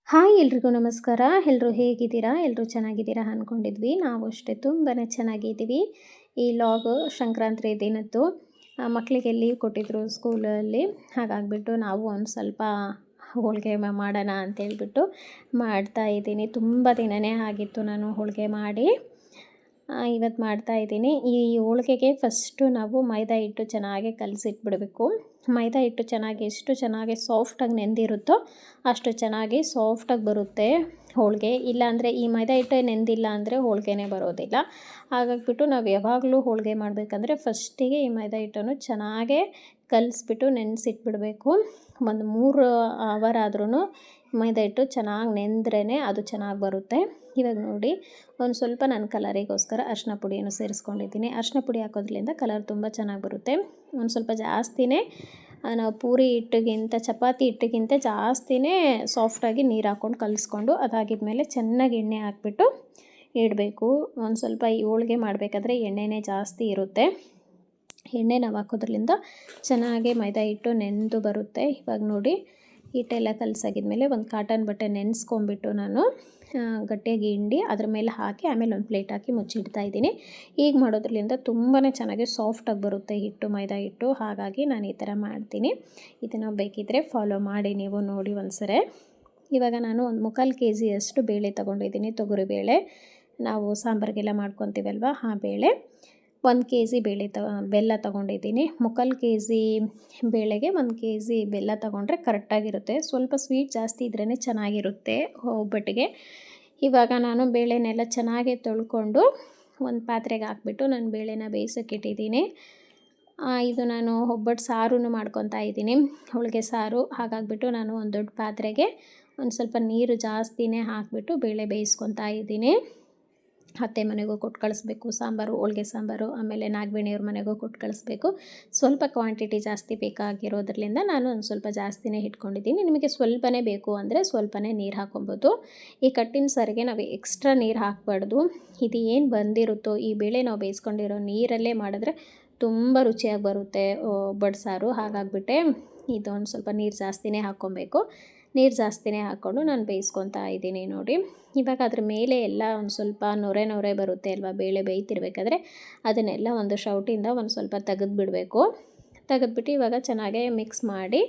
Hi ಎಲ್ರಿಗೂ ನಮಸ್ಕಾರ. ಎಲ್ಲರೂ ಹೇಗಿದ್ದೀರಾ? ಎಲ್ಲರೂ ಚೆನ್ನಾಗಿದ್ದೀರಾ ಅಂದ್ಕೊಂಡಿದ್ವಿ. ನಾವು ಅಷ್ಟೇ ತುಂಬಾ ಚೆನ್ನಾಗಿದ್ದೀವಿ. ಈ ಲಾಗ್ ಸಂಕ್ರಾಂತಿ ದಿನದ್ದು ಮಕ್ಕಳಿಗೆ ಲೀವ್ ಕೊಟ್ಟಿದ್ದರು ಸ್ಕೂಲಲ್ಲಿ. ಹಾಗಾಗಿಬಿಟ್ಟು ನಾವು ಒಂದು ಸ್ವಲ್ಪ ಹೋಳಿಗೆ ಮಾಡೋಣ ಅಂತೇಳ್ಬಿಟ್ಟು ಮಾಡ್ತಾಯಿದ್ದೀನಿ. ತುಂಬ ದಿನವೇ ಆಗಿತ್ತು ನಾನು ಹೋಳಿಗೆ ಮಾಡಿ. ಇವತ್ತು ಮಾಡ್ತಾಯಿದ್ದೀನಿ. ಈ ಹೋಳಿಗೆಗೆ ಫಸ್ಟು ನಾವು ಮೈದಾ ಹಿಟ್ಟು ಚೆನ್ನಾಗಿ ಕಲಸಿಟ್ಬಿಡಬೇಕು. ಮೈದಾ ಹಿಟ್ಟು ಎಷ್ಟು ಚೆನ್ನಾಗಿ ಸಾಫ್ಟಾಗಿ ನೆಂದಿರುತ್ತೋ ಅಷ್ಟು ಚೆನ್ನಾಗಿ ಸಾಫ್ಟಾಗಿ ಬರುತ್ತೆ ಹೋಳಿಗೆ. ಇಲ್ಲಾಂದರೆ ಈ ಮೈದಾ ಹಿಟ್ಟೇ ನೆಂದಿಲ್ಲ ಅಂದರೆ ಹೋಳಿಗೆನೇ ಬರೋದಿಲ್ಲ. ಹಾಗಾಗಿಬಿಟ್ಟು ನಾವು ಯಾವಾಗಲೂ ಹೋಳಿಗೆ ಮಾಡಬೇಕಂದ್ರೆ ಫಸ್ಟಿಗೆ ಈ ಮೈದಾ ಹಿಟ್ಟನ್ನು ಚೆನ್ನಾಗೇ ಕಲಿಸ್ಬಿಟ್ಟು ನೆನೆಸಿಟ್ಬಿಡಬೇಕು. ಒಂದು 3 ಅವರ್ ಆದ್ರೂ ಮೈದಾ ಹಿಟ್ಟು ಚೆನ್ನಾಗಿ ನೆಂದ್ರೇ ಅದು ಚೆನ್ನಾಗಿ ಬರುತ್ತೆ. ಇವಾಗ ನೋಡಿ ಒಂದು ಸ್ವಲ್ಪ ನಾನು ಕಲರಿಗೋಸ್ಕರ ಅರಿಶಿನ ಪುಡಿಯನ್ನು ಸೇರಿಸ್ಕೊಂಡಿದ್ದೀನಿ. ಅರಿಶಿನ ಪುಡಿ ಹಾಕೋದ್ರಿಂದ ಕಲರ್ ತುಂಬ ಚೆನ್ನಾಗಿ ಬರುತ್ತೆ. ಒಂದು ಸ್ವಲ್ಪ ಜಾಸ್ತಿನೇ ನಾವು ಪೂರಿ ಹಿಟ್ಟಿಗಿಂತ ಚಪಾತಿ ಹಿಟ್ಟಿಗಿಂತ ಜಾಸ್ತಿನೇ ಸಾಫ್ಟಾಗಿ ನೀರು ಹಾಕ್ಕೊಂಡು ಕಲಿಸ್ಕೊಂಡು ಅದಾಗಿದ್ಮೇಲೆ ಚೆನ್ನಾಗಿ ಎಣ್ಣೆ ಹಾಕ್ಬಿಟ್ಟು ಇಡಬೇಕು. ಒಂದು ಸ್ವಲ್ಪ ಈ ಹೋಳಿಗೆ ಮಾಡಬೇಕಾದ್ರೆ ಎಣ್ಣೆನೇ ಜಾಸ್ತಿ ಇರುತ್ತೆ. ಎಣ್ಣೆ ನಾವು ಹಾಕೋದ್ರಿಂದ ಚೆನ್ನಾಗಿ ಮೈದಾ ಹಿಟ್ಟು ನೆಂದು ಬರುತ್ತೆ. ಇವಾಗ ನೋಡಿ ಹಿಟ್ಟೆಲ್ಲ ಕಲಸಾಗಿದ್ಮೇಲೆ ಒಂದು ಕಾಟನ್ ಬಟ್ಟೆ ನೆನೆಸ್ಕೊಂಬಿಟ್ಟು ನಾನು ಗಟ್ಟಿಯಾಗಿ ಹಿಂಡಿ ಅದ್ರ ಮೇಲೆ ಹಾಕಿ ಆಮೇಲೆ ಒಂದು ಪ್ಲೇಟ್ ಹಾಕಿ ಮುಚ್ಚಿಡ್ತಾ ಇದ್ದೀನಿ. ಈಗ ಮಾಡೋದ್ರಿಂದ ತುಂಬಾ ಚೆನ್ನಾಗಿ ಸಾಫ್ಟಾಗಿ ಬರುತ್ತೆ ಹಿಟ್ಟು, ಮೈದಾ ಹಿಟ್ಟು. ಹಾಗಾಗಿ ನಾನು ಈ ಥರ ಮಾಡ್ತೀನಿ. ಇದನ್ನು ಬೇಕಿದ್ದರೆ ಫಾಲೋ ಮಾಡಿ ನೀವು ನೋಡಿ ಒಂದ್ಸರಿ. ಇವಾಗ ನಾನು ಒಂದು 3/4 kg ಬೇಳೆ ತೊಗೊಂಡಿದ್ದೀನಿ, ತೊಗರಿಬೇಳೆ. ನಾವು ಸಾಂಬಾರಿಗೆಲ್ಲ ಮಾಡ್ಕೊತೀವಲ್ವ ಆ ಬೇಳೆ. 1 kg ಬೆಲ್ಲ ತೊಗೊಂಡಿದ್ದೀನಿ. 3/4 kg ಬೇಳೆಗೆ 1 kg ಬೆಲ್ಲ ತೊಗೊಂಡ್ರೆ ಕರೆಕ್ಟಾಗಿರುತ್ತೆ. ಸ್ವಲ್ಪ ಸ್ವೀಟ್ ಜಾಸ್ತಿ ಇದ್ರೇ ಚೆನ್ನಾಗಿರುತ್ತೆ ಒಬ್ಬಟ್ಟಿಗೆ. ಇವಾಗ ನಾನು ಬೇಳೆನೆಲ್ಲ ಚೆನ್ನಾಗಿ ತೊಳ್ಕೊಂಡು ಒಂದು ಪಾತ್ರೆಗೆ ಹಾಕ್ಬಿಟ್ಟು ನಾನು ಬೇಳೆನ ಬೇಯಿಸೋಕ್ಕಿಟ್ಟಿದ್ದೀನಿ. ಇದು ನಾನು ಒಬ್ಬಟ್ಟು ಸಾರು ಮಾಡ್ಕೊತಾ ಇದ್ದೀನಿ, ಹೋಳಿಗೆ ಸಾರು. ಹಾಗಾಗಿಬಿಟ್ಟು ನಾನು ಒಂದು ದೊಡ್ಡ ಪಾತ್ರೆಗೆ ಒಂದು ಸ್ವಲ್ಪ ನೀರು ಜಾಸ್ತಿನೇ ಹಾಕಿಬಿಟ್ಟು ಬೇಳೆ ಬೇಯಿಸ್ಕೊತಾ ಇದ್ದೀನಿ. ಅತ್ತೆ ಮನೆಗೂ ಕೊಟ್ಟು ಕಳಿಸ್ಬೇಕು ಸಾಂಬಾರು, ಹೋಳಿಗೆ ಸಾಂಬಾರು. ಆಮೇಲೆ ನಾಗವೇಣಿಯವ್ರ ಮನೆಗೂ ಕೊಟ್ಟು ಕಳಿಸ್ಬೇಕು. ಸ್ವಲ್ಪ ಕ್ವಾಂಟಿಟಿ ಜಾಸ್ತಿ ಬೇಕಾಗಿರೋದ್ರಿಂದ ನಾನು ಒಂದು ಸ್ವಲ್ಪ ಜಾಸ್ತಿನೇ ಇಟ್ಕೊಂಡಿದ್ದೀನಿ. ನಿಮಗೆ ಸ್ವಲ್ಪನೇ ಬೇಕು ಅಂದರೆ ಸ್ವಲ್ಪನೇ ನೀರು ಹಾಕೊಬೋದು. ಈ ಕಟ್ಟಿನ ಸಾರಿಗೆ ನಾವು ಎಕ್ಸ್ಟ್ರಾ ನೀರು ಹಾಕಬಾರ್ದು. ಇದು ಏನು ಬಂದಿರುತ್ತೋ ಈ ಬೇಳೆ ನಾವು ಬೇಯಿಸ್ಕೊಂಡಿರೋ ನೀರಲ್ಲೇ ಮಾಡಿದ್ರೆ ತುಂಬ ರುಚಿಯಾಗಿ ಬರುತ್ತೆ ಒಬ್ಬಟ್ಟು ಸಾರು. ಹಾಗಾಗಿಬಿಟ್ಟೆ ಇದೊಂದು ಸ್ವಲ್ಪ ನೀರು ಜಾಸ್ತಿನೇ ಹಾಕ್ಕೊಬೇಕು. ನೀರು ಜಾಸ್ತಿನೇ ಹಾಕ್ಕೊಂಡು ನಾನು ಬೇಯಿಸ್ಕೊತಾ ಇದ್ದೀನಿ ನೋಡಿ. ಇವಾಗ ಅದ್ರ ಮೇಲೆ ಎಲ್ಲ ಒಂದು ಸ್ವಲ್ಪ ನೊರೆ ಬರುತ್ತೆ ಅಲ್ವಾ ಬೇಳೆ ಬೇಯ್ತಿರ್ಬೇಕಾದ್ರೆ, ಅದನ್ನೆಲ್ಲ ಒಂದು ಸೌಟಿಂದ ಒಂದು ಸ್ವಲ್ಪ ತೆಗೆದುಬಿಡಬೇಕು. ತೆಗೆದ್ಬಿಟ್ಟು ಇವಾಗ ಚೆನ್ನಾಗೇ ಮಿಕ್ಸ್ ಮಾಡಿ,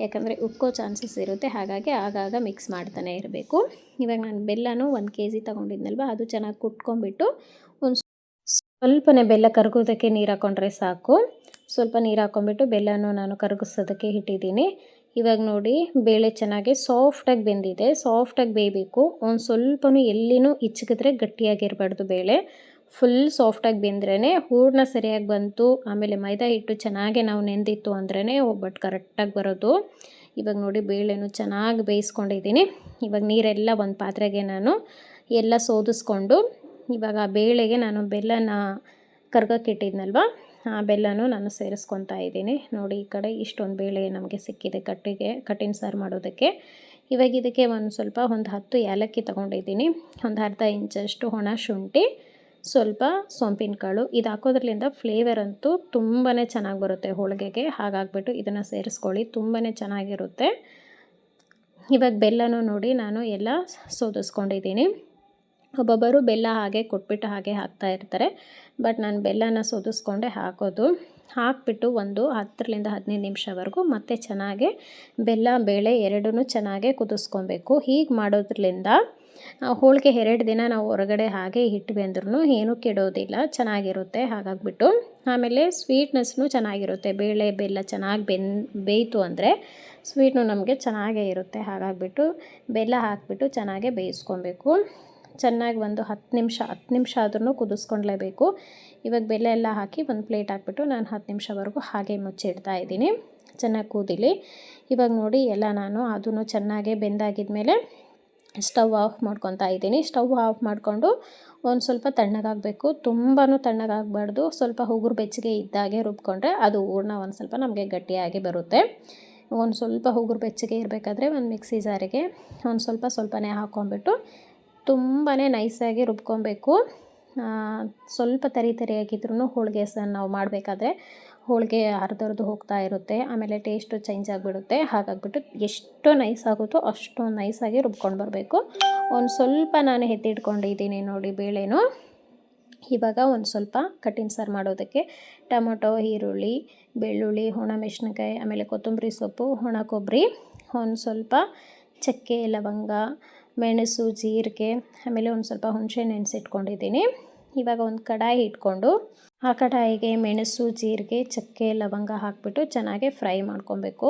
ಯಾಕಂದರೆ ಉಕ್ಕೋ ಚಾನ್ಸಸ್ ಇರುತ್ತೆ. ಹಾಗಾಗಿ ಆಗಾಗ ಮಿಕ್ಸ್ ಮಾಡ್ತಾನೆ ಇರಬೇಕು. ಇವಾಗ ನಾನು ಬೆಲ್ಲನೂ 1 kg ತೊಗೊಂಡಿದ್ನಲ್ವ, ಅದು ಚೆನ್ನಾಗಿ ಕುಟ್ಕೊಂಡ್ಬಿಟ್ಟು ಒಂದು ಸ್ವಲ್ಪನೇ ಬೆಲ್ಲ ಕರಗೋದಕ್ಕೆ ನೀರು ಹಾಕ್ಕೊಂಡ್ರೆ ಸಾಕು. ಸ್ವಲ್ಪ ನೀರು ಹಾಕ್ಕೊಂಬಿಟ್ಟು ಬೆಲ್ಲನೂ ನಾನು ಕರಗಿಸೋದಕ್ಕೆ ಇಟ್ಟಿದ್ದೀನಿ. ಇವಾಗ ನೋಡಿ ಬೇಳೆ ಚೆನ್ನಾಗಿ ಸಾಫ್ಟಾಗಿ ಬೆಂದಿದೆ. ಸಾಫ್ಟಾಗಿ ಬೇಯಬೇಕು. ಒಂದು ಸ್ವಲ್ಪನೂ ಎಲ್ಲಿನೂ ಹಿಚ್ಕಿದ್ರೆ ಗಟ್ಟಿಯಾಗಿರಬಾರ್ದು ಬೇಳೆ. ಫುಲ್ ಸಾಫ್ಟಾಗಿ ಬೆಂದ್ರೇ ಹೂರಣ ಸರಿಯಾಗಿ ಬಂತು. ಆಮೇಲೆ ಮೈದಾ ಹಿಟ್ಟು ಚೆನ್ನಾಗಿ ನಾವು ನೆಂದಿತ್ತು ಅಂದ್ರೇ ಒಬ್ಬಟ್ಟು ಕರೆಕ್ಟಾಗಿ ಬರೋದು. ಇವಾಗ ನೋಡಿ ಬೇಳೆನೂ ಚೆನ್ನಾಗಿ ಬೇಯಿಸ್ಕೊಂಡಿದ್ದೀನಿ. ಇವಾಗ ನೀರೆಲ್ಲ ಒಂದು ಪಾತ್ರೆಗೆ ನಾನು ಎಲ್ಲ ಸೋದಿಸ್ಕೊಂಡು ಇವಾಗ ಬೇಳೆಗೆ ನಾನು ಬೆಲ್ಲನ ಕರ್ಗೋಕ್ಕಿಟ್ಟಿದ್ನಲ್ವ, ಆ ಬೆಲ್ಲನೂ ನಾನು ಸೇರಿಸ್ಕೊತಾ ಇದ್ದೀನಿ. ನೋಡಿ ಈ ಕಡೆ ಇಷ್ಟೊಂದು ಬೇಳೆ ನಮಗೆ ಸಿಕ್ಕಿದೆ ಕಟ್ಟಿನ ಸಾರು ಮಾಡೋದಕ್ಕೆ. ಇವಾಗ ಇದಕ್ಕೆ ಒಂದು 10 ಏಲಕ್ಕಿ ತೊಗೊಂಡಿದ್ದೀನಿ. ಒಂದು ಅರ್ಧ ಇಂಚಷ್ಟು ಒಣ ಶುಂಠಿ, ಸ್ವಲ್ಪ ಸೊಂಪಿನ ಕಾಳು. ಇದು ಹಾಕೋದ್ರಿಂದ ಫ್ಲೇವರ್ ಅಂತೂ ತುಂಬಾ ಚೆನ್ನಾಗಿ ಬರುತ್ತೆ ಹೋಳಿಗೆಗೆ. ಹಾಗಾಗಿಬಿಟ್ಟು ಇದನ್ನು ಸೇರಿಸ್ಕೊಳ್ಳಿ, ತುಂಬಾ ಚೆನ್ನಾಗಿರುತ್ತೆ. ಇವಾಗ ಬೆಲ್ಲನೂ ನೋಡಿ ನಾನು ಎಲ್ಲ ಸೋದಿಸ್ಕೊಂಡಿದ್ದೀನಿ. ಒಬ್ಬೊಬ್ಬರು ಬೆಲ್ಲ ಹಾಗೆ ಕೊಟ್ಬಿಟ್ಟು ಹಾಗೆ ಹಾಕ್ತಾ ಇರ್ತಾರೆ. ಬಟ್ ನಾನು ಬೆಲ್ಲನ ಸೋದಿಸ್ಕೊಂಡೆ ಹಾಕೋದು. ಹಾಕ್ಬಿಟ್ಟು ಒಂದು 10ರಿಂದ 15 ನಿಮಿಷವರೆಗೂ ಮತ್ತೆ ಚೆನ್ನಾಗಿ ಬೆಲ್ಲ ಬೇಳೆ ಎರಡೂ ಚೆನ್ನಾಗೇ ಕುದಿಸ್ಕೊಬೇಕು. ಹೀಗೆ ಮಾಡೋದ್ರಿಂದ ಹೋಳಿಗೆ 2 ದಿನ ನಾವು ಹೊರಗಡೆ ಹಾಗೆ ಇಟ್ವಿ ಅಂದ್ರೂ ಏನೂ ಕೆಡೋದಿಲ್ಲ, ಚೆನ್ನಾಗಿರುತ್ತೆ. ಹಾಗಾಗಿಬಿಟ್ಟು ಆಮೇಲೆ ಸ್ವೀಟ್ನೆಸ್ನೂ ಚೆನ್ನಾಗಿರುತ್ತೆ. ಬೇಳೆ ಬೆಲ್ಲ ಚೆನ್ನಾಗಿ ಬೇಯಿತು ಅಂದರೆ ಸ್ವೀಟ್ನು ನಮಗೆ ಚೆನ್ನಾಗೇ ಇರುತ್ತೆ. ಹಾಗಾಗಿಬಿಟ್ಟು ಬೆಲ್ಲ ಹಾಕಿಬಿಟ್ಟು ಚೆನ್ನಾಗೇ ಬೇಯಿಸ್ಕೊಬೇಕು. ಚೆನ್ನಾಗಿ ಒಂದು 10 ನಿಮಿಷ ಆದ್ರೂ ಕುದಿಸ್ಕೊಳ್ಲೇಬೇಕು. ಇವಾಗ ಬೆಲ್ಲ ಎಲ್ಲ ಹಾಕಿ ಒಂದು ಪ್ಲೇಟ್ ಹಾಕ್ಬಿಟ್ಟು ನಾನು 10 ನಿಮಿಷವರೆಗೂ ಹಾಗೆ ಮುಚ್ಚಿಡ್ತಾ ಇದ್ದೀನಿ, ಚೆನ್ನಾಗಿ ಕೂದಿಲಿ. ಇವಾಗ ನೋಡಿ ಎಲ್ಲ ನಾನು ಅದನ್ನು ಚೆನ್ನಾಗೇ ಬೆಂದಾಗಿದ್ಮೇಲೆ ಸ್ಟವ್ ಆಫ್ ಮಾಡ್ಕೊತಾ ಇದ್ದೀನಿ. ಸ್ಟವ್ ಆಫ್ ಮಾಡಿಕೊಂಡು ಒಂದು ಸ್ವಲ್ಪ ತಣ್ಣಗಾಗಬೇಕು. ತುಂಬಾ ತಣ್ಣಗಾಗಬಾರ್ದು. ಸ್ವಲ್ಪ ಉಗುರು ಬೆಚ್ಚಗೆ ಇದ್ದಾಗೆ ರುಬ್ಕೊಂಡ್ರೆ ಅದು ಹೂರಣ ಒಂದು ಸ್ವಲ್ಪ ನಮಗೆ ಗಟ್ಟಿಯಾಗಿ ಬರುತ್ತೆ. ಒಂದು ಸ್ವಲ್ಪ ಉಗುರು ಬೆಚ್ಚಗೆ ಇರಬೇಕಾದ್ರೆ ಒಂದು ಮಿಕ್ಸಿ ಜಾರಿಗೆ ಒಂದು ಸ್ವಲ್ಪನೇ ಹಾಕ್ಕೊಂಬಿಟ್ಟು ತುಂಬಾ ನೈಸಾಗಿ ರುಬ್ಕೊಬೇಕು. ಸ್ವಲ್ಪ ತರಿಯಾಗಿದ್ರೂ ಹೋಳಿಗೆ ನಾವು ಮಾಡಬೇಕಾದ್ರೆ ಹೋಳಿಗೆ ಹರಿದು ಹೋಗ್ತಾ ಇರುತ್ತೆ, ಆಮೇಲೆ ಟೇಸ್ಟು ಚೇಂಜ್ ಆಗಿಬಿಡುತ್ತೆ. ಹಾಗಾಗ್ಬಿಟ್ಟು ಎಷ್ಟು ನೈಸ್ ಆಗುತ್ತೋ ಅಷ್ಟು ನೈಸಾಗಿ ರುಬ್ಕೊಂಡು ಬರಬೇಕು. ಒಂದು ಸ್ವಲ್ಪ ನಾನು ಎತ್ತಿಟ್ಕೊಂಡಿದ್ದೀನಿ ನೋಡಿ ಬೇಳೆನೂ. ಇವಾಗ ಒಂದು ಸ್ವಲ್ಪ ಕಟ್ಟಿನ ಸಾರು ಮಾಡೋದಕ್ಕೆ ಟೊಮೊಟೊ, ಈರುಳ್ಳಿ, ಬೆಳ್ಳುಳ್ಳಿ, ಒಣಮೆಣಸಿನ್ಕಾಯಿ, ಆಮೇಲೆ ಕೊತ್ತಂಬರಿ ಸೊಪ್ಪು, ಒಣ ಕೊಬ್ಬರಿ, ಒಂದು ಸ್ವಲ್ಪ ಚಕ್ಕೆ, ಲವಂಗ, ಮೆಣಸು, ಜೀರಿಗೆ, ಆಮೇಲೆ ಒಂದು ಸ್ವಲ್ಪ ಹುಣಸೆ ನೆನೆಸಿಟ್ಕೊಂಡಿದ್ದೀನಿ. ಇವಾಗ ಒಂದು ಕಡಾಯಿ ಇಟ್ಕೊಂಡು ಆ ಕಡಾಯಿಗೆ ಮೆಣಸು, ಜೀರಿಗೆ, ಚಕ್ಕೆ, ಲವಂಗ ಹಾಕಿಬಿಟ್ಟು ಚೆನ್ನಾಗಿ ಫ್ರೈ ಮಾಡ್ಕೊಬೇಕು.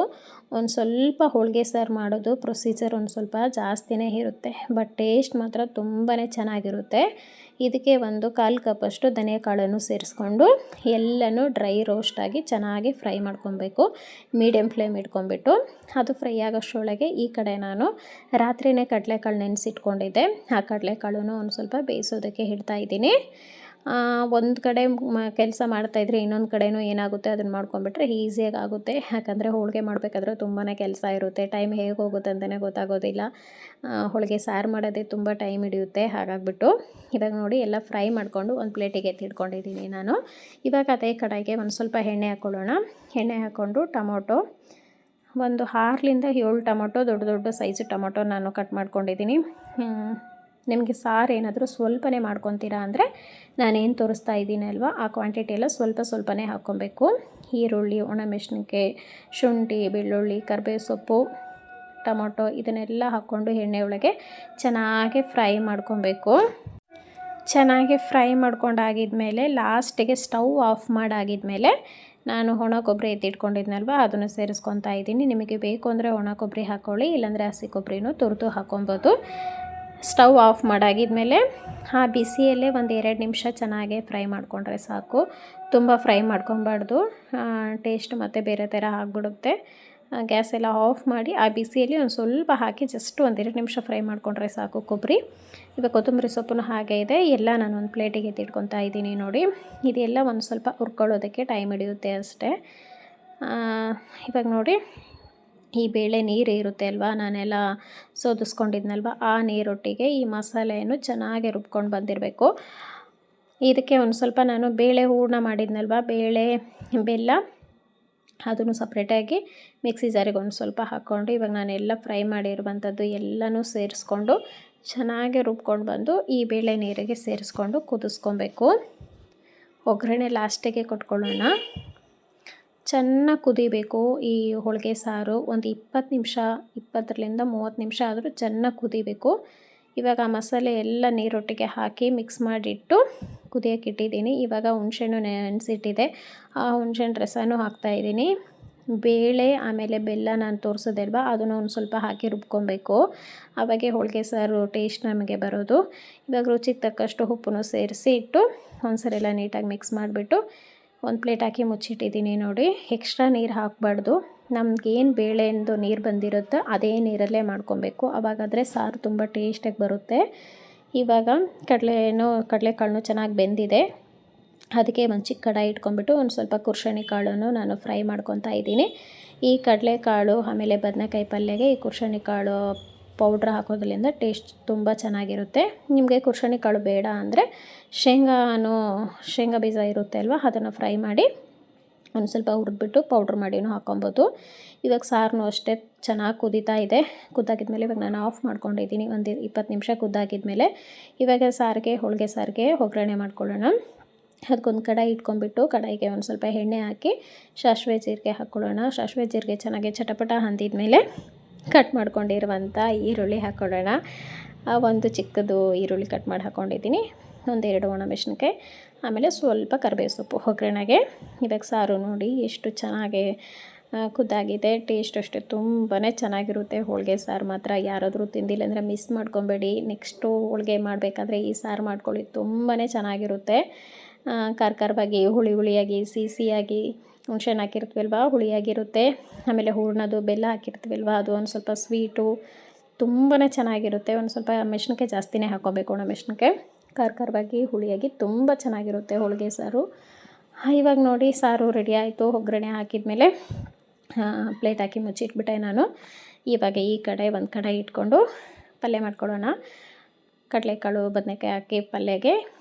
ಒಂದು ಸ್ವಲ್ಪ ಹೋಳಿಗೆ ಸಾರು ಮಾಡೋದು ಪ್ರೊಸೀಜರ್ ಒಂದು ಸ್ವಲ್ಪ ಜಾಸ್ತಿನೇ ಇರುತ್ತೆ, ಬಟ್ ಟೇಸ್ಟ್ ಮಾತ್ರ ತುಂಬಾ ಚೆನ್ನಾಗಿರುತ್ತೆ. ಇದಕ್ಕೆ ಒಂದು 1/4 ಕಪ್ಪಷ್ಟು ಧನಿಯಾ ಕಾಳನ್ನು ಸೇರಿಸ್ಕೊಂಡು ಎಲ್ಲನೂ ಡ್ರೈ ರೋಸ್ಟಾಗಿ ಚೆನ್ನಾಗಿ ಫ್ರೈ ಮಾಡ್ಕೊಬೇಕು. ಮೀಡಿಯಮ್ ಫ್ಲೇಮ್ ಇಟ್ಕೊಂಡ್ಬಿಟ್ಟು ಅದು ಫ್ರೈ ಆಗೋಷ್ಟರೊಳಗೆ ಈ ಕಡೆ ನಾನು ರಾತ್ರಿಯೇ ಕಡಲೆಕಾಳು ನೆನೆಸಿಟ್ಕೊಂಡಿದ್ದೆ. ಆ ಕಡಲೆಕಾಳನ್ನು ಒಂದು ಸ್ವಲ್ಪ ಬೇಯಿಸೋದಕ್ಕೆ ಇಡ್ತಾಯಿದ್ದೀನಿ. ಒಂದು ಕಡೆ ಕೆಲಸ ಮಾಡ್ತಾಯಿದ್ರೆ ಇನ್ನೊಂದು ಕಡೆಯೂ ಏನಾಗುತ್ತೆ ಅದನ್ನು ಮಾಡ್ಕೊಂಬಿಟ್ರೆ ಈಸಿಯಾಗಿ ಆಗುತ್ತೆ. ಯಾಕಂದರೆ ಹೋಳಿಗೆ ಮಾಡಬೇಕಾದ್ರೆ ತುಂಬಾ ಕೆಲಸ ಇರುತ್ತೆ, ಟೈಮ್ ಹೇಗೆ ಹೋಗುತ್ತೆ ಅಂತಲೇ ಗೊತ್ತಾಗೋದಿಲ್ಲ. ಹೋಳಿಗೆ ಸಾರು ಮಾಡೋದೇ ತುಂಬ ಟೈಮ್ ಹಿಡಿಯುತ್ತೆ. ಹಾಗಾಗ್ಬಿಟ್ಟು ಇವಾಗ ನೋಡಿ ಎಲ್ಲ ಫ್ರೈ ಮಾಡಿಕೊಂಡು ಒಂದು ಪ್ಲೇಟಿಗೆ ಎತ್ತಿಟ್ಕೊಂಡಿದ್ದೀನಿ ನಾನು. ಇವಾಗ ಅದೇ ಕಡೆಗೆ ಒಂದು ಸ್ವಲ್ಪ ಎಣ್ಣೆ ಹಾಕ್ಕೊಳ್ಳೋಣ. ಎಣ್ಣೆ ಹಾಕ್ಕೊಂಡು ಟೊಮೊಟೊ ಒಂದು 6ರಿಂದ 7 ಟೊಮೊಟೊ, ದೊಡ್ಡ ದೊಡ್ಡ ಸೈಜು ಟೊಮೊಟೊ ನಾನು ಕಟ್ ಮಾಡ್ಕೊಂಡಿದ್ದೀನಿ. ನಿಮಗೆ ಸಾರು ಏನಾದರೂ ಸ್ವಲ್ಪನೇ ಮಾಡ್ಕೊತೀರಾ ಅಂದರೆ ನಾನೇನು ತೋರಿಸ್ತಾ ಇದ್ದೀನಿ ಅಲ್ವಾ ಆ ಕ್ವಾಂಟಿಟಿ ಎಲ್ಲ ಸ್ವಲ್ಪನೇ ಹಾಕ್ಕೊಬೇಕು. ಈರುಳ್ಳಿ, ಒಣಮೆಣಸಿನ್ಕಾಯಿ, ಶುಂಠಿ, ಬೆಳ್ಳುಳ್ಳಿ, ಕರಿಬೇವು ಸೊಪ್ಪು, ಟೊಮೊಟೊ ಇದನ್ನೆಲ್ಲ ಹಾಕ್ಕೊಂಡು ಎಣ್ಣೆ ಒಳಗೆ ಚೆನ್ನಾಗಿ ಫ್ರೈ ಮಾಡ್ಕೊಬೇಕು. ಚೆನ್ನಾಗಿ ಫ್ರೈ ಮಾಡ್ಕೊಂಡಾಗಿದ್ಮೇಲೆ ಲಾಸ್ಟಿಗೆ ಸ್ಟವ್ ಆಫ್ ಮಾಡಾಗಿದ್ಮೇಲೆ ನಾನು ಒಣ ಕೊಬ್ಬರಿ ಎತ್ತಿಟ್ಕೊಂಡಿದ್ನಲ್ವ ಅದನ್ನು ಸೇರಿಸ್ಕೊತಾ ಇದ್ದೀನಿ. ನಿಮಗೆ ಬೇಕು ಅಂದರೆ ಒಣ ಕೊಬ್ಬರಿ ಹಾಕ್ಕೊಳ್ಳಿ, ಇಲ್ಲಾಂದರೆ ಹಸಿ ಕೊಬ್ಬರಿನೂ ತುರಿದು ಹಾಕ್ಕೊಬೋದು. ಸ್ಟವ್ ಆಫ್ ಮಾಡಾಗಿದ್ಮೇಲೆ ಆ ಬಿಸಿಯಲ್ಲೇ ಒಂದು 2 ನಿಮಿಷ ಚೆನ್ನಾಗಿ ಫ್ರೈ ಮಾಡಿಕೊಂಡ್ರೆ ಸಾಕು. ತುಂಬ ಫ್ರೈ ಮಾಡ್ಕೊಬಾರ್ದು, ಟೇಸ್ಟ್ ಮತ್ತು ಬೇರೆ ಥರ ಆಗಿಬಿಡುತ್ತೆ. ಗ್ಯಾಸ್ ಎಲ್ಲ ಆಫ್ ಮಾಡಿ ಆ ಬಿಸಿಯಲ್ಲಿ ಒಂದು ಸ್ವಲ್ಪ ಹಾಕಿ ಜಸ್ಟ್ ಒಂದು 2 ನಿಮಿಷ ಫ್ರೈ ಮಾಡಿಕೊಂಡ್ರೆ ಸಾಕು ಕೊಬ್ಬರಿ. ಇವಾಗ ಕೊತ್ತಂಬರಿ ಸೊಪ್ಪು ಹಾಗೆ ಇದೆ, ಎಲ್ಲ ನಾನು ಒಂದು ಪ್ಲೇಟಿಗೆ ಎತ್ತಿಟ್ಕೊತಾ ಇದ್ದೀನಿ ನೋಡಿ. ಇದೆಲ್ಲ ಒಂದು ಸ್ವಲ್ಪ ಹುರ್ಕೊಳ್ಳೋದಕ್ಕೆ ಟೈಮ್ ಹಿಡಿಯುತ್ತೆ ಅಷ್ಟೇ. ಇವಾಗ ನೋಡಿ ಈ ಬೇಳೆ ನೀರು ಇರುತ್ತೆ ಅಲ್ವಾ, ನಾನೆಲ್ಲ ಸೋದಿಸ್ಕೊಂಡಿದ್ನಲ್ವ ಆ ನೀರೊಟ್ಟಿಗೆ ಈ ಮಸಾಲೆಯನ್ನು ಚೆನ್ನಾಗಿ ರುಬ್ಕೊಂಡು ಬಂದಿರಬೇಕು. ಇದಕ್ಕೆ ಒಂದು ಸ್ವಲ್ಪ ನಾನು ಬೇಳೆ ಹೂರಣ ಮಾಡಿದ್ನಲ್ವ, ಬೇಳೆ, ಬೆಲ್ಲ ಅದನ್ನು ಸಪ್ರೇಟಾಗಿ ಮಿಕ್ಸಿ ಜಾರಿಗೆ ಒಂದು ಸ್ವಲ್ಪ ಹಾಕ್ಕೊಂಡು ಇವಾಗ ನಾನೆಲ್ಲ ಫ್ರೈ ಮಾಡಿರುವಂಥದ್ದು ಎಲ್ಲನೂ ಸೇರಿಸ್ಕೊಂಡು ಚೆನ್ನಾಗಿ ರುಬ್ಕೊಂಡು ಬಂದು ಈ ಬೇಳೆ ನೀರಿಗೆ ಸೇರಿಸ್ಕೊಂಡು ಕುದಿಸ್ಕೊಬೇಕು. ಒಗ್ಗರಣೆ ಲಾಸ್ಟಿಗೆ ಕೊಟ್ಕೊಳ್ಳೋಣ. ಚೆನ್ನಾಗಿ ಕುದಿಬೇಕು ಈ ಹೋಳಿಗೆ ಸಾರು. ಒಂದು 20 ನಿಮಿಷ, 20ರಿಂದ 30 ನಿಮಿಷ ಆದರೂ ಚೆನ್ನಾಗಿ ಕುದಿಬೇಕು. ಇವಾಗ ಆ ಮಸಾಲೆ ಎಲ್ಲ ನೀರೊಟ್ಟಿಗೆ ಹಾಕಿ ಮಿಕ್ಸ್ ಮಾಡಿಟ್ಟು ಕುದಿಯೋಕೆ ಇಟ್ಟಿದ್ದೀನಿ. ಇವಾಗ ಹುಣಸೆಹಣ್ಣು ನೆನೆಸಿಟ್ಟಿದೆ, ಆ ಹುಣಸೆಹಣ್ಣು ರಸನೂ ಹಾಕ್ತಾಯಿದ್ದೀನಿ. ಬೇಳೆ ಆಮೇಲೆ ಬೆಲ್ಲ ನಾನು ತೋರಿಸೋದೆ ಅಲ್ವಾ ಅದನ್ನು ಒಂದು ಸ್ವಲ್ಪ ಹಾಕಿ ರುಬ್ಕೊಬೇಕು. ಆವಾಗೆ ಹೋಳಿಗೆ ಸಾರು ಟೇಸ್ಟ್ ನಮಗೆ ಬರೋದು. ಇವಾಗ ರುಚಿಗೆ ತಕ್ಕಷ್ಟು ಉಪ್ಪನ್ನು ಸೇರಿಸಿ ಇಟ್ಟು ಒಂದ್ಸರಿ ಎಲ್ಲ ನೀಟಾಗಿ ಮಿಕ್ಸ್ ಮಾಡಿಬಿಟ್ಟು ಒಂದು ಪ್ಲೇಟ್ ಹಾಕಿ ಮುಚ್ಚಿಟ್ಟಿದ್ದೀನಿ ನೋಡಿ. ಎಕ್ಸ್ಟ್ರಾ ನೀರು ಹಾಕಬಾರ್ದು, ನಮಗೇನು ಬೇಳೆಂದು ನೀರು ಬಂದಿರುತ್ತೋ ಅದೇ ನೀರಲ್ಲೇ ಮಾಡ್ಕೊಬೇಕು. ಆವಾಗಾದರೆ ಸಾರು ತುಂಬ ಟೇಸ್ಟಾಗಿ ಬರುತ್ತೆ. ಇವಾಗ ಕಡಲೆಕಾಳನ್ನು ಚೆನ್ನಾಗಿ ಬೆಂದಿದೆ, ಅದಕ್ಕೆ ಒಂದು ಚಿಕ್ಕ ಕಡಾಯಿ ಇಟ್ಕೊಂಡ್ಬಿಟ್ಟು ಒಂದು ಸ್ವಲ್ಪ ಕುರ್ಷಣಿ ಕಾಳನ್ನು ನಾನು ಫ್ರೈ ಮಾಡ್ಕೊತಾ ಇದ್ದೀನಿ. ಈ ಕಡಲೆಕಾಳು ಆಮೇಲೆ ಬದನೆಕಾಯಿ ಪಲ್ಯಗೆ ಈ ಕುರ್ಷಣಿ ಕಾಳು ಪೌಡ್ರ್ ಹಾಕೋದ್ರಿಂದ ಟೇಸ್ಟ್ ತುಂಬ ಚೆನ್ನಾಗಿರುತ್ತೆ. ನಿಮಗೆ ಕುರ್ಷಣಿ ಕಾಳು ಬೇಡ ಅಂದರೆ ಶೇಂಗಾ ಬೀಜ ಇರುತ್ತೆ ಅಲ್ವ ಅದನ್ನು ಫ್ರೈ ಮಾಡಿ ಒಂದು ಸ್ವಲ್ಪ ಹುರಿದ್ಬಿಟ್ಟು ಪೌಡ್ರ್ ಮಾಡಿನೂ ಹಾಕ್ಕೊಬೋದು. ಇವಾಗ ಸಾರನ್ನು ಅಷ್ಟೇ ಚೆನ್ನಾಗಿ ಕುದೀತಾ ಇದೆ. ಕುದ್ದಾಗಿದ್ಮೇಲೆ ಇವಾಗ ನಾನು ಆಫ್ ಮಾಡ್ಕೊಂಡಿದ್ದೀನಿ. ಒಂದು 20 ನಿಮಿಷ ಕುದ್ದಾಗಿದ್ಮೇಲೆ ಇವಾಗ ಹೋಳಿಗೆ ಸಾರಿಗೆ ಒಗ್ಗರಣೆ ಮಾಡ್ಕೊಳ್ಳೋಣ. ಅದಕ್ಕೊಂದು ಕಡಾಯಿ ಇಟ್ಕೊಂಡ್ಬಿಟ್ಟು ಕಡಾಯಿಗೆ ಒಂದು ಸ್ವಲ್ಪ ಎಣ್ಣೆ ಹಾಕಿ ಸಾಸಿವೆ ಜೀರಿಗೆ ಹಾಕ್ಕೊಳ್ಳೋಣ. ಸಾಸಿವೆ ಜೀರಿಗೆ ಚೆನ್ನಾಗಿ ಚಟಪಟ ಅಂದಿದ್ಮೇಲೆ ಕಟ್ ಮಾಡ್ಕೊಂಡಿರುವಂಥ ಈರುಳ್ಳಿ ಹಾಕ್ಕೊಳ್ಳೋಣ. ಒಂದು ಚಿಕ್ಕದು ಈರುಳ್ಳಿ ಕಟ್ ಮಾಡಿ ಹಾಕ್ಕೊಂಡಿದ್ದೀನಿ, 1-2 ಒಣಮೆಣಸಿನ್ಕಾಯಿ, ಆಮೇಲೆ ಸ್ವಲ್ಪ ಕರಿಬೇವು ಸೊಪ್ಪು ಒಗ್ಗರಣೆಗೆ. ಇವಾಗ ಸಾರು ನೋಡಿ ಎಷ್ಟು ಚೆನ್ನಾಗಿ ಕುದ್ದಾಗಿದೆ. ಟೇಸ್ಟ್ ಅಷ್ಟೇ ತುಂಬಾ ಚೆನ್ನಾಗಿರುತ್ತೆ. ಹೋಳಿಗೆ ಸಾರು ಮಾತ್ರ ಯಾರಾದರೂ ತಿಂದಿಲ್ಲ ಅಂದರೆ ಮಿಸ್ ಮಾಡ್ಕೊಬೇಡಿ. ನೆಕ್ಸ್ಟು ಹೋಳಿಗೆ ಮಾಡಬೇಕಾದ್ರೆ ಈ ಸಾರು ಮಾಡ್ಕೊಳ್ಳಿ, ತುಂಬಾ ಚೆನ್ನಾಗಿರುತ್ತೆ. ಖಾರವಾಗಿ, ಹುಳಿಯಾಗಿ, ಸಿಹಿಯಾಗಿ ಹುಣಸೆಹಣ್ಣು ಹಾಕಿರ್ತೀವಲ್ವ ಹುಳಿಯಾಗಿರುತ್ತೆ. ಆಮೇಲೆ ಹೂರಣದ್ದು ಬೆಲ್ಲ ಹಾಕಿರ್ತೀವಲ್ವ ಅದು ಒಂದು ಸ್ವಲ್ಪ ಸ್ವೀಟು ತುಂಬಾ ಚೆನ್ನಾಗಿರುತ್ತೆ. ಒಂದು ಸ್ವಲ್ಪ ಮೆಣಸಿನ್ಕಾಯಿ ಜಾಸ್ತಿನೇ ಹಾಕ್ಕೊಬೇಕು, ಒಣಮೆಣಸಿನ್ಕಾಯಿ. ಖಾರವಾಗಿ, ಹುಳಿಯಾಗಿ ತುಂಬ ಚೆನ್ನಾಗಿರುತ್ತೆ ಹೋಳಿಗೆ ಸಾರು. ಇವಾಗ ನೋಡಿ ಸಾರು ರೆಡಿ ಆಯಿತು. ಒಗ್ಗರಣೆ ಹಾಕಿದ್ಮೇಲೆ ಪ್ಲೇಟ್ ಹಾಕಿ ಮುಚ್ಚಿಟ್ಬಿಟ್ಟೆ ನಾನು. ಇವಾಗ ಈ ಕಡೆ ಒಂದು ಕಡಾಯಿ ಇಟ್ಕೊಂಡು ಪಲ್ಯ ಮಾಡ್ಕೊಳ್ಳೋಣ. ಕಡಲೆಕಾಳು ಬದನೆಕಾಯಿ ಹಾಕಿ ಪಲ್ಯಗೆ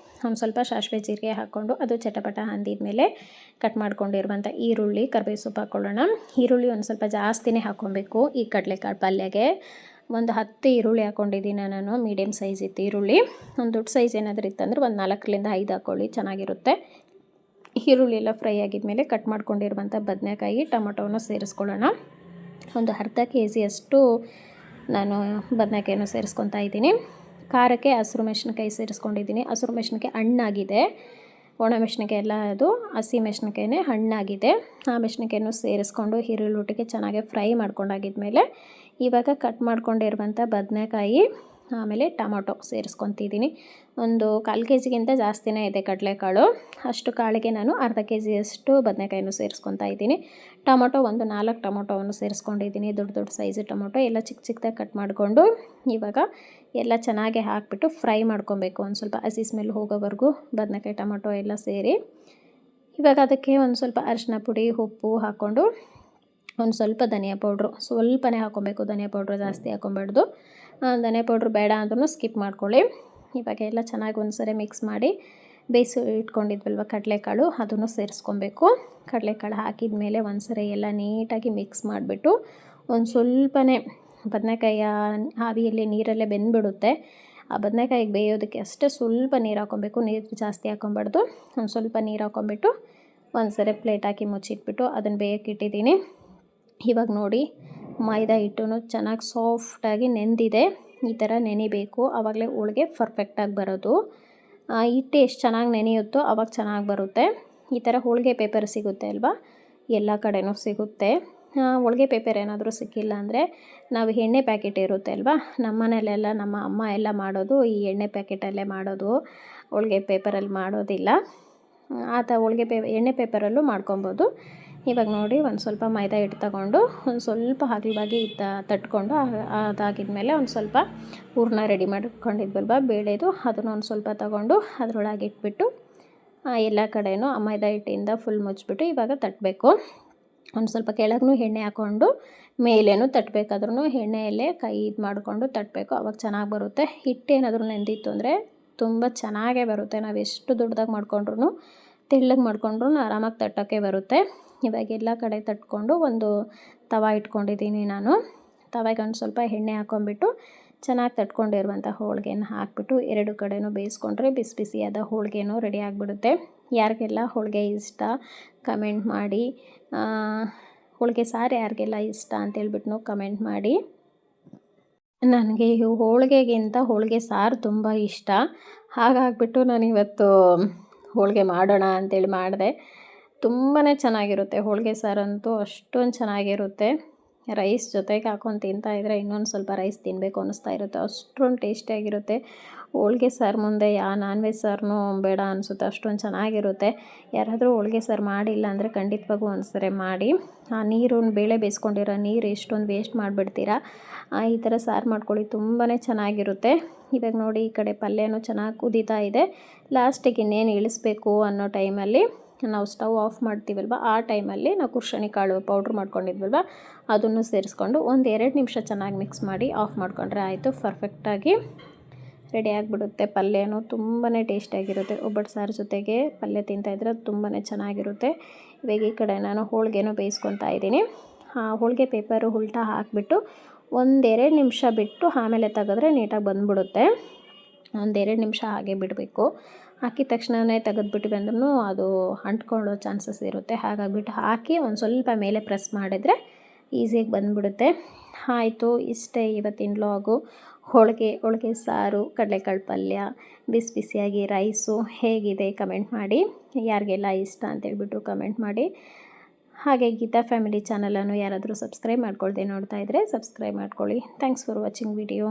ಒಂದು ಸ್ವಲ್ಪ ಸಾಸಿವೆ ಜೀರಿಗೆ ಹಾಕ್ಕೊಂಡು ಅದು ಚಟಪಟ ಅಂದಿದ್ಮೇಲೆ ಕಟ್ ಮಾಡ್ಕೊಂಡಿರುವಂಥ ಈರುಳ್ಳಿ ಕರಿಬೇವು ಸೊಪ್ಪು ಹಾಕ್ಕೊಳ್ಳೋಣ. ಈರುಳ್ಳಿ ಒಂದು ಸ್ವಲ್ಪ ಜಾಸ್ತಿನೇ ಹಾಕ್ಕೊಬೇಕು ಈ ಕಡಲೆಕಾಳು ಪಲ್ಯಗೆ. ಒಂದು 10 ಈರುಳ್ಳಿ ಹಾಕ್ಕೊಂಡಿದ್ದೀನಿ ನಾನು, ಮೀಡಿಯಮ್ ಸೈಜ್ ಇತ್ತು ಈರುಳ್ಳಿ. ಒಂದು ದೊಡ್ಡ ಸೈಜ್ ಏನಾದರೂ ಇತ್ತಂದರೆ ಒಂದು 4ರಿಂದ 5 ಹಾಕ್ಕೊಳ್ಳಿ, ಚೆನ್ನಾಗಿರುತ್ತೆ. ಈರುಳ್ಳಿ ಎಲ್ಲ ಫ್ರೈ ಆಗಿದ್ಮೇಲೆ ಕಟ್ ಮಾಡ್ಕೊಂಡಿರುವಂಥ ಬದನೆಕಾಯಿ ಟೊಮೊಟೊವನ್ನು ಸೇರಿಸ್ಕೊಳ್ಳೋಣ. ಒಂದು ಅರ್ಧ ಕೆ ಜಿಯಷ್ಟು ನಾನು ಬದನೆಕಾಯನ್ನು ಸೇರಿಸ್ಕೊತಾ ಇದ್ದೀನಿ. ಖಾರಕ್ಕೆ ಹಸಿರು ಮೆಣಸಿನ್ಕಾಯಿ ಸೇರಿಸ್ಕೊಂಡಿದ್ದೀನಿ. ಹಸಿರು ಮೆಣಸಿನ್ಕಾಯಿ ಹಣ್ಣಾಗಿದೆ, ಒಣ ಮೆಣಸಿನ್ಕಾಯಿ ಎಲ್ಲ ಅದು ಹಸಿ ಮೆಣಸಿನ್ಕಾಯಿನೇ ಹಣ್ಣಾಗಿದೆ. ಆ ಮೆಣಸಿನ್ಕಾಯನ್ನು ಸೇರಿಸ್ಕೊಂಡು ಈರುಳ್ಳಿ ಒಟ್ಟಿಗೆ ಚೆನ್ನಾಗಿ ಫ್ರೈ ಮಾಡ್ಕೊಂಡಾಗಿದ್ಮೇಲೆ ಇವಾಗ ಕಟ್ ಮಾಡ್ಕೊಂಡಿರುವಂಥ ಬದನೆಕಾಯಿ ಆಮೇಲೆ ಟೊಮೊಟೊ ಸೇರಿಸ್ಕೊತಿದ್ದೀನಿ. ಒಂದು 1/4 ಕೆ ಜಿಗಿಂತ ಜಾಸ್ತಿನೇ ಇದೆ ಕಡಲೆಕಾಳು. ಅಷ್ಟು ಕಾಳಿಗೆ ನಾನು ಅರ್ಧ ಕೆ ಜಿಯಷ್ಟು ಬದನೆಕಾಯನ್ನು ಸೇರಿಸ್ಕೊತಾ ಇದ್ದೀನಿ. ಟೊಮೊಟೊ ಒಂದು 4 ಟೊಮೊಟೊವನ್ನು ಸೇರಿಸ್ಕೊಂಡಿದ್ದೀನಿ, ದೊಡ್ಡ ದೊಡ್ಡ ಸೈಜ್ ಟೊಮೊಟೊ ಎಲ್ಲ ಚಿಕ್ಕ ಚಿಕ್ಕದಾಗಿ ಕಟ್ ಮಾಡಿಕೊಂಡು ಇವಾಗ ಎಲ್ಲ ಚೆನ್ನಾಗಿ ಹಾಕಿಬಿಟ್ಟು ಫ್ರೈ ಮಾಡ್ಕೊಬೇಕು. ಒಂದು ಸ್ವಲ್ಪ ಹಸಿ ಸ್ಮೆಲ್ ಹೋಗೋವರೆಗೂ ಬದನೆಕಾಯಿ ಟೊಮೊಟೊ ಎಲ್ಲ ಸೇರಿ ಇವಾಗ ಅದಕ್ಕೆ ಒಂದು ಸ್ವಲ್ಪ ಅರಿಶಿನ ಪುಡಿ ಉಪ್ಪು ಹಾಕ್ಕೊಂಡು ಒಂದು ಸ್ವಲ್ಪ ಧನಿಯಾ ಪೌಡ್ರು ಸ್ವಲ್ಪನೇ ಹಾಕ್ಕೊಬೇಕು. ಧನಿಯಾ ಪೌಡ್ರು ಜಾಸ್ತಿ ಹಾಕ್ಕೊಬಾರ್ದು. ಧನಿಯಾ ಪೌಡ್ರು ಬೇಡ ಅಂದ್ರೂ ಸ್ಕಿಪ್ ಮಾಡ್ಕೊಳ್ಳಿ. ಇವಾಗ ಎಲ್ಲ ಚೆನ್ನಾಗಿ ಒಂದು ಸರಿ ಮಿಕ್ಸ್ ಮಾಡಿ ಬೇಯಿಸಿ ಇಟ್ಕೊಂಡಿದ್ವಲ್ವ ಕಡಲೆಕಾಳು ಅದನ್ನು ಸೇರಿಸ್ಕೊಬೇಕು. ಕಡಲೆಕಾಳು ಹಾಕಿದ ಮೇಲೆ ಒಂದು ಸರಿ ಎಲ್ಲ ನೀಟಾಗಿ ಮಿಕ್ಸ್ ಮಾಡಿಬಿಟ್ಟು ಒಂದು ಸ್ವಲ್ಪನೇ ಬದನೆಕಾಯಿಯ ಆವಿಯಲ್ಲಿ ನೀರಲ್ಲೇ ಬೆಂದ್ಬಿಡುತ್ತೆ. ಆ ಬದನೆಕಾಯಿಗೆ ಬೇಯೋದಕ್ಕೆ ಅಷ್ಟೇ ಸ್ವಲ್ಪ ನೀರು ಹಾಕ್ಕೊಬೇಕು, ನೀರು ಜಾಸ್ತಿ ಹಾಕ್ಕೊಬಾರ್ದು. ಒಂದು ಸ್ವಲ್ಪ ನೀರು ಹಾಕ್ಕೊಂಬಿಟ್ಟು ಒಂದು ಸರಿ ಪ್ಲೇಟ್ ಹಾಕಿ ಮುಚ್ಚಿಟ್ಬಿಟ್ಟು ಅದನ್ನು ಬೇಯಕ್ಕೆ ಇಟ್ಟಿದ್ದೀನಿ. ಇವಾಗ ನೋಡಿ ಮೈದಾ ಹಿಟ್ಟು ಚೆನ್ನಾಗಿ ಸಾಫ್ಟಾಗಿ ನೆಂದಿದೆ. ಈ ಥರ ನೆನಿಬೇಕು, ಆವಾಗಲೇ ಹೋಳಿಗೆ ಪರ್ಫೆಕ್ಟಾಗಿ ಬರೋದು. ಹಿಟ್ಟು ಎಷ್ಟು ಚೆನ್ನಾಗಿ ನೆನೆಯುತ್ತೋ ಆವಾಗ ಚೆನ್ನಾಗಿ ಬರುತ್ತೆ. ಈ ಥರ ಹೋಳಿಗೆ ಪೇಪರ್ ಸಿಗುತ್ತೆ ಅಲ್ವಾ, ಎಲ್ಲ ಕಡೆನೂ ಸಿಗುತ್ತೆ. ಹೋಳಿಗೆ ಪೇಪರ್ ಏನಾದರೂ ಸಿಕ್ಕಿಲ್ಲ ಅಂದರೆ ನಾವು ಎಣ್ಣೆ ಪ್ಯಾಕೆಟ್ ಇರುತ್ತೆ ಅಲ್ವಾ, ನಮ್ಮ ಮನೇಲೆಲ್ಲ ನಮ್ಮ ಅಮ್ಮ ಎಲ್ಲ ಮಾಡೋದು ಈ ಎಣ್ಣೆ ಪ್ಯಾಕೆಟಲ್ಲೇ ಮಾಡೋದು, ಹೋಳಿಗೆ ಪೇಪರಲ್ಲಿ ಮಾಡೋದಿಲ್ಲ. ಹೋಳಿಗೆ ಎಣ್ಣೆ ಪೇಪರಲ್ಲೂ ಮಾಡ್ಕೊಬೋದು. ಇವಾಗ ನೋಡಿ ಒಂದು ಸ್ವಲ್ಪ ಮೈದಾ ಹಿಟ್ಟು ತಗೊಂಡು ಒಂದು ಸ್ವಲ್ಪ ಅಗಲವಾಗಿ ತಟ್ಕೊಂಡು ಅದಾಗಿದ್ಮೇಲೆ ಒಂದು ಸ್ವಲ್ಪ ಹೂರಣ ರೆಡಿ ಮಾಡ್ಕೊಂಡಿದ್ವಲ್ವ ಬೇಳೆದು, ಅದನ್ನು ಒಂದು ಸ್ವಲ್ಪ ತಗೊಂಡು ಅದರೊಳಗೆ ಇಟ್ಬಿಟ್ಟು ಎಲ್ಲ ಕಡೆಯೂ ಆ ಮೈದಾ ಹಿಟ್ಟಿಂದ ಫುಲ್ ಮುಚ್ಚಿಬಿಟ್ಟು ಇವಾಗ ತಟ್ಟಬೇಕು. ಒಂದು ಸ್ವಲ್ಪ ಕೆಳಗೂ ಎಣ್ಣೆ ಹಾಕ್ಕೊಂಡು ಮೇಲೇನೂ ತಟ್ಟಬೇಕಾದ್ರೂ ಎಣ್ಣೆಯಲ್ಲೇ ಕೈ ಇದು ಮಾಡಿಕೊಂಡು ತಟ್ಟಬೇಕು, ಆವಾಗ ಚೆನ್ನಾಗಿ ಬರುತ್ತೆ. ಹಿಟ್ಟೇನಾದರೂ ನೆಂದಿತ್ತು ಅಂದರೆ ತುಂಬ ಚೆನ್ನಾಗೇ ಬರುತ್ತೆ. ನಾವು ಎಷ್ಟು ದೊಡ್ಡದಾಗಿ ಮಾಡ್ಕೊಂಡ್ರೂ ತೆಳ್ಳಗೆ ಮಾಡ್ಕೊಂಡ್ರೂ ಆರಾಮಾಗಿ ತಟ್ಟೋಕ್ಕೆ ಬರುತ್ತೆ. ಇವಾಗ ಎಲ್ಲ ಕಡೆ ತಟ್ಕೊಂಡು ಒಂದು ತವ ಇಟ್ಕೊಂಡಿದ್ದೀನಿ ನಾನು. ತವಾಗೆ ಒಂದು ಸ್ವಲ್ಪ ಎಣ್ಣೆ ಹಾಕ್ಕೊಂಬಿಟ್ಟು ಚೆನ್ನಾಗಿ ತಟ್ಕೊಂಡಿರುವಂಥ ಹೋಳಿಗೆನ ಹಾಕ್ಬಿಟ್ಟು 2 ಕಡೆನೂ ಬೇಯಿಸ್ಕೊಂಡ್ರೆ ಬಿಸಿ ಬಿಸಿಯಾದ ಹೋಳಿಗೆನೂ ರೆಡಿ ಆಗಿಬಿಡುತ್ತೆ. ಯಾರಿಗೆಲ್ಲ ಹೋಳಿಗೆ ಇಷ್ಟ ಕಮೆಂಟ್ ಮಾಡಿ. ಹೋಳಿಗೆ ಸಾರು ಯಾರಿಗೆಲ್ಲ ಇಷ್ಟ ಅಂತೇಳ್ಬಿಟ್ಟು ಕಮೆಂಟ್ ಮಾಡಿ. ನನಗೆ ಹೋಳಿಗೆಗಿಂತ ಹೋಳಿಗೆ ಸಾರು ತುಂಬ ಇಷ್ಟ. ಹಾಗಾಗಿಬಿಟ್ಟು ನಾನಿವತ್ತು ಹೋಳಿಗೆ ಮಾಡೋಣ ಅಂಥೇಳಿ ಮಾಡಿದೆ. ತುಂಬಾ ಚೆನ್ನಾಗಿರುತ್ತೆ ಹೋಳಿಗೆ ಸಾರಂತೂ, ಅಷ್ಟೊಂದು ಚೆನ್ನಾಗಿರುತ್ತೆ. ರೈಸ್ ಜೊತೆಗೆ ಹಾಕ್ಕೊಂಡು ತಿಂತಾಯಿದ್ರೆ ಇನ್ನೊಂದು ಸ್ವಲ್ಪ ರೈಸ್ ತಿನ್ನಬೇಕು ಅನ್ನಿಸ್ತಾ ಇರುತ್ತೆ, ಅಷ್ಟೊಂದು ಟೇಸ್ಟಿಯಾಗಿರುತ್ತೆ. ಹೋಳಿಗೆ ಸಾರು ಮುಂದೆ ನಾನ್ ವೆಜ್ ಸಾರನ್ನೂ ಬೇಡ ಅನಿಸುತ್ತೆ, ಅಷ್ಟೊಂದು ಚೆನ್ನಾಗಿರುತ್ತೆ. ಯಾರಾದರೂ ಹೋಳಿಗೆ ಸಾರು ಮಾಡಿಲ್ಲ ಅಂದರೆ ಖಂಡಿತವಾಗೂ ಒಂದ್ಸರಿ ಮಾಡಿ. ಆ ಬೇಳೆ ಬೇಯಿಸ್ಕೊಂಡಿರೋ ನೀರು ಎಷ್ಟೊಂದು ವೇಸ್ಟ್ ಮಾಡಿಬಿಡ್ತೀರಾ, ಈ ಥರ ಸಾರು ಮಾಡ್ಕೊಳ್ಳಿ, ತುಂಬಾ ಚೆನ್ನಾಗಿರುತ್ತೆ. ಇವಾಗ ನೋಡಿ ಈ ಕಡೆ ಪಲ್ಯನೂ ಚೆನ್ನಾಗಿ ಕುದೀತಾ ಇದೆ. ಲಾಸ್ಟಿಗೆ ಇನ್ನೇನು ಇಳಿಸ್ಬೇಕು ಅನ್ನೋ ಟೈಮಲ್ಲಿ ನಾವು ಸ್ಟವ್ ಆಫ್ ಮಾಡ್ತೀವಲ್ವ, ಆ ಟೈಮಲ್ಲಿ ನಾವು ಕುರ್ಷಣಿ ಕಾಳು ಪೌಡ್ರ್ ಮಾಡ್ಕೊಂಡಿದ್ವಲ್ವ ಅದನ್ನು ಸೇರಿಸ್ಕೊಂಡು ಒಂದು 2 ನಿಮಿಷ ಚೆನ್ನಾಗಿ ಮಿಕ್ಸ್ ಮಾಡಿ ಆಫ್ ಮಾಡ್ಕೊಂಡ್ರೆ ಆಯಿತು. ಪರ್ಫೆಕ್ಟಾಗಿ ರೆಡಿ ಆಗಿಬಿಡುತ್ತೆ. ಪಲ್ಯನೂ ತುಂಬಾ ಟೇಸ್ಟಿಯಾಗಿರುತ್ತೆ. ಒಬ್ಬಟ್ಟು ಸಾರು ಜೊತೆಗೆ ಪಲ್ಯ ತಿಂತಾಯಿದ್ರೆ ತುಂಬಾ ಚೆನ್ನಾಗಿರುತ್ತೆ. ಇವಾಗ ಈ ಕಡೆ ನಾನು ಹೋಳಿಗೆನೂ ಬೇಯಿಸ್ಕೊತಾ ಇದ್ದೀನಿ. ಹೋಳಿಗೆ ಪೇಪರು ಉಲ್ಟಾ ಹಾಕಿಬಿಟ್ಟು 1-2 ನಿಮಿಷ ಬಿಟ್ಟು ಆಮೇಲೆ ತೆಗೆದ್ರೆ ನೀಟಾಗಿ ಬಂದುಬಿಡುತ್ತೆ. 1-2 ನಿಮಿಷ ಹಾಗೆ ಬಿಡಬೇಕು. ಹಾಕಿದ ತಕ್ಷಣವೇ ತೆಗೆದ್ಬಿಟ್ಟು ಬಂದ್ರೂ ಅದು ಅಂಟ್ಕೊಳ್ಳೋ ಚಾನ್ಸಸ್ ಇರುತ್ತೆ. ಹಾಗಾಗಿಬಿಟ್ಟು ಹಾಕಿ ಒಂದು ಸ್ವಲ್ಪ ಮೇಲೆ ಪ್ರೆಸ್ ಮಾಡಿದರೆ ಈಸಿಯಾಗಿ ಬಂದುಬಿಡುತ್ತೆ. ಆಯಿತು, ಇಷ್ಟೇ ಇವತ್ತಿನ ವ್ಲಾಗು. ಹೋಳಿಗೆ ಸಾರು, ಕಡಲೆಕಾಳು ಪಲ್ಯ, ಬಿಸಿ ಬಿಸಿಯಾಗಿ ರೈಸು ಹೇಗಿದೆ ಕಮೆಂಟ್ ಮಾಡಿ. ಯಾರಿಗೆಲ್ಲ ಇಷ್ಟ ಅಂತೇಳ್ಬಿಟ್ಟು ಕಮೆಂಟ್ ಮಾಡಿ. ಹಾಗೆ ಗೀತಾ ಫ್ಯಾಮಿಲಿ ಚಾನಲನ್ನು ಯಾರಾದರೂ ಸಬ್ಸ್ಕ್ರೈಬ್ ಮಾಡ್ಕೊಳ್ದೆ ನೋಡ್ತಾ ಇದ್ದರೆ ಸಬ್ಸ್ಕ್ರೈಬ್ ಮಾಡ್ಕೊಳ್ಳಿ. Thanks for watching video.